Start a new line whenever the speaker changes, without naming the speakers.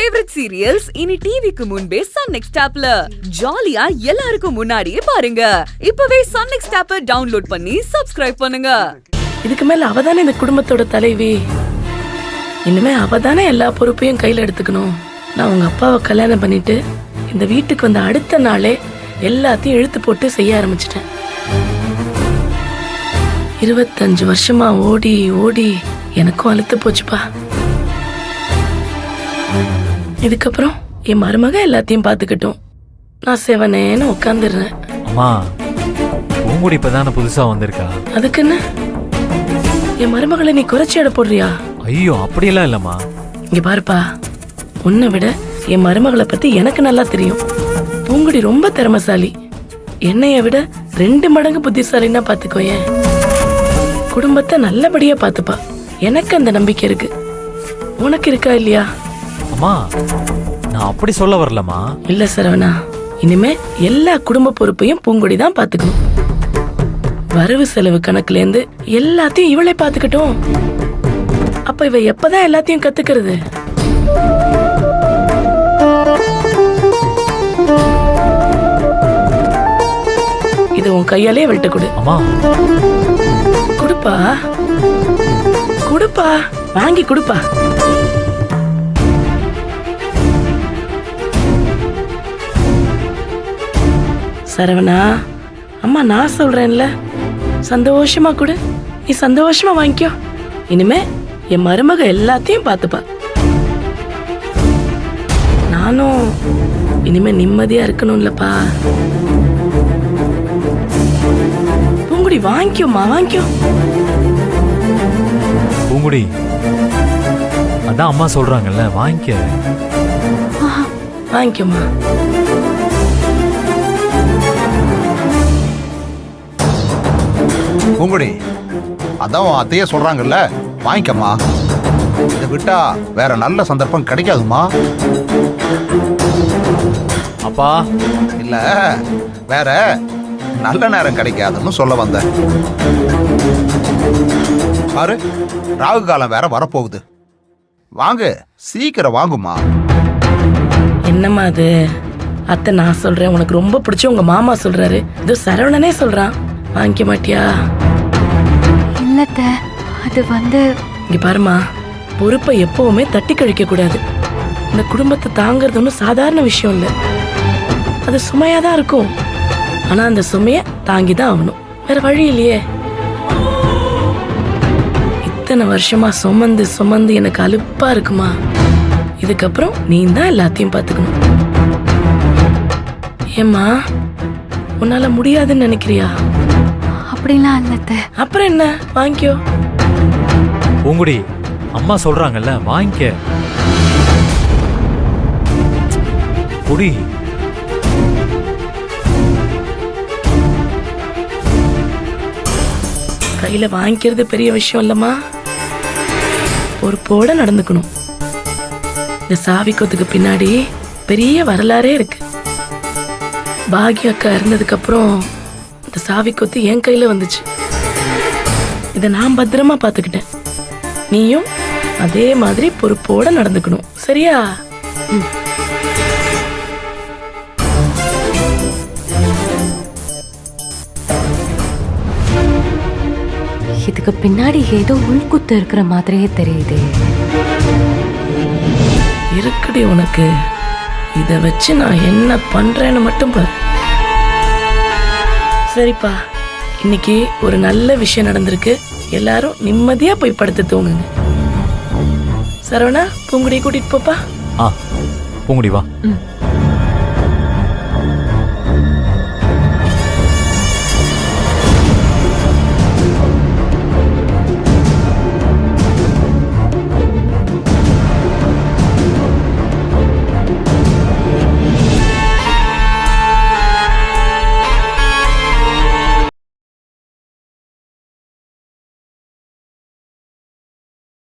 Favourite serials இனி டிவிக்கு முன்பே சன் நெக்ஸ்ட் ஆப்ல ஜாலியா எல்லாருக்கும் முன்னாடியே பாருங்க. இப்பவே சன் நெக்ஸ்ட் ஆப்பை டவுன்லோட் பண்ணி சப்ஸ்கிரைப் பண்ணுங்க.
இதுக்கு மேல அவதானே இந்த குடும்பத்தோட தலைவி. இனிமே அவதானே எல்லா பொறுப்பையும் கையில எடுத்துக்கணும். நான் உங்க அப்பாவை கல்யாணம் பண்ணிட்டு இந்த வீட்டுக்கு வந்த அடுத்த நாளே எல்லாத்தையும் இழுத்து போட்டு செய்ய ஆரம்பிச்சிட்டேன். 25 வருஷமா ஓடி ஓடி எனக்கும் அழுத்து போச்சுப்பா. இதுக்கப்புறம் என் மருமக எல்லாத்தையும் பாத்துக்கிட்டோம். நான் செவனேன்னு உட்காந்துடுறேன்.
அம்மா, பூங்குடி இப்பதானே புதுசா வந்திருக்கா.
அதுக்குன்னு என் மருமகளை நீ குறைச்சி எடை போடுறியா?
ஐயோ, அப்படியெல்லாம் இல்லம்மா.
இங்க பாருப்பா, உன்னை விட என் மருமகளை பத்தி எனக்கு நல்லா தெரியும். பூங்குடி ரொம்ப திறமைசாலி. என்னைய விட 2 மடங்கு புத்திசாலின்னா பாத்துக்கோயேன். குடும்பத்தை நல்லபடியா பாத்துப்பா. எனக்கு அந்த நம்பிக்கை இருக்கு. உனக்கு இருக்கா இல்லையா?
அம்மா, நான் அப்படி சொல்ல வரலம்மா.
இல்ல சரவணா, இனிமே எல்லா குடும்ப பொறுப்பையும் பூங்குடி தான் பாத்துக்கணும். வரவு செலவு கணக்குல இருந்து எல்லாத்தையும் இவளே பாத்துக்கிட்டோம். அப்ப இவ எப்பதான் எல்லாத்தையும் கத்துக்கிறது? இது உன் கையாலே வெட்ட கொடு.
அம்மா,
குடுப்பா குடுப்பா, வாங்கி குடுப்பா. சரவணா, அம்மா நான் சொல்றேன்ல, சந்தோஷமா கொடு. நீ சந்தோஷமா வாங்கிக்கோ. இனிமே என் மருமக எல்லாத்தையும் பாத்துப்பா. நானும் இனிமே நிம்மதியா இருக்கணும்லப்பா. பூங்குடி வாங்கிக்கோமா, வாங்கிக்கோ.
பூங்குடி, அதான் அம்மா சொல்றாங்கல்ல, வாங்கிக்க.
வாங்கிக்கோமா.
பூங்குடி, அதான் அத்தையே சொல்றாங்கல்ல, வாங்கிக்கம்மா. இதை விட்டா வேற நல்ல சந்தர்ப்பம் கிடைக்காதுமா.
அப்பா,
இல்ல வேற நல்ல நேரம் கிடைக்காதுன்னு சொல்ல வந்தேன். பாரு, ராகு காலம் வேற வரப்போகுது. வாங்க, சீக்கிரம் வாங்குமா.
என்னம்மா அது? அத்தை நான் சொல்றேன், உனக்கு ரொம்ப பிடிச்ச உங்க மாமா சொல்றாரு, இது சரவணனே சொல்றான். வாங்கிக்க மாட்டியா?
இல்லத்த, அது
இங்க பாருமா, பொறுப்பை எப்பவுமே தட்டி கழிக்க கூடாது. இந்த குடும்பத்தை தாங்கிறது ஒன்றும் சாதாரண விஷயம் இல்லை. அது சுமையாதான் இருக்கும். ஆனா அந்த சுமைய தாங்கிதான் ஆகணும். வேற வழி இல்லையே. இத்தனை வருஷமா சுமந்து சுமந்து எனக்கு அலுப்பா இருக்குமா. இதுக்கப்புறம் நீ தான் எல்லாத்தையும் பாத்துக்கணும். ஏம்மா, உன்னால முடியாதுன்னு நினைக்கிறியா?
அப்படிலாம் இல்லத்த.
அப்புறம் என்ன, வாங்கிக்கோ.
பூங்குடி, அம்மா சொல்றாங்கல்ல, வாங்கிக்க. குடி.
கையில வாங்கிக்கிறது பெரிய விஷயம் இல்லம்மா. பொறுப்போட நடந்துக்கணும். இந்த சாவிக்கோத்துக்கு பின்னாடி பெரிய வரலாறே இருக்கு. பாக்ய அக்கா இருந்ததுக்கு அப்புறம் இந்த சாவிக்கொத்து என் கையில வந்துச்சு. இதை நான் பத்திரமா பாத்துக்கிட்டேன். நீயும் அதே மாதிரி பொறுப்போட நடந்துக்கணும், சரியா?
இதுக்கு பின்னாடி ஏதோ உள்குத்து இருக்கிற மாதிரியே தெரியுது.
இருக்குடி உனக்கு. இத வச்சு நான் என்ன பண்றேன்னு மட்டும் பாரு. சரிப்பா, இன்னைக்கு ஒரு நல்ல விஷயம் நடந்திருக்கு. எல்லாரும் நிம்மதியா போய் படுத்து தூங்குங்க. சரவணா, பூங்குடி கூட்டிட்டு போப்பா.
பூங்குடி வா.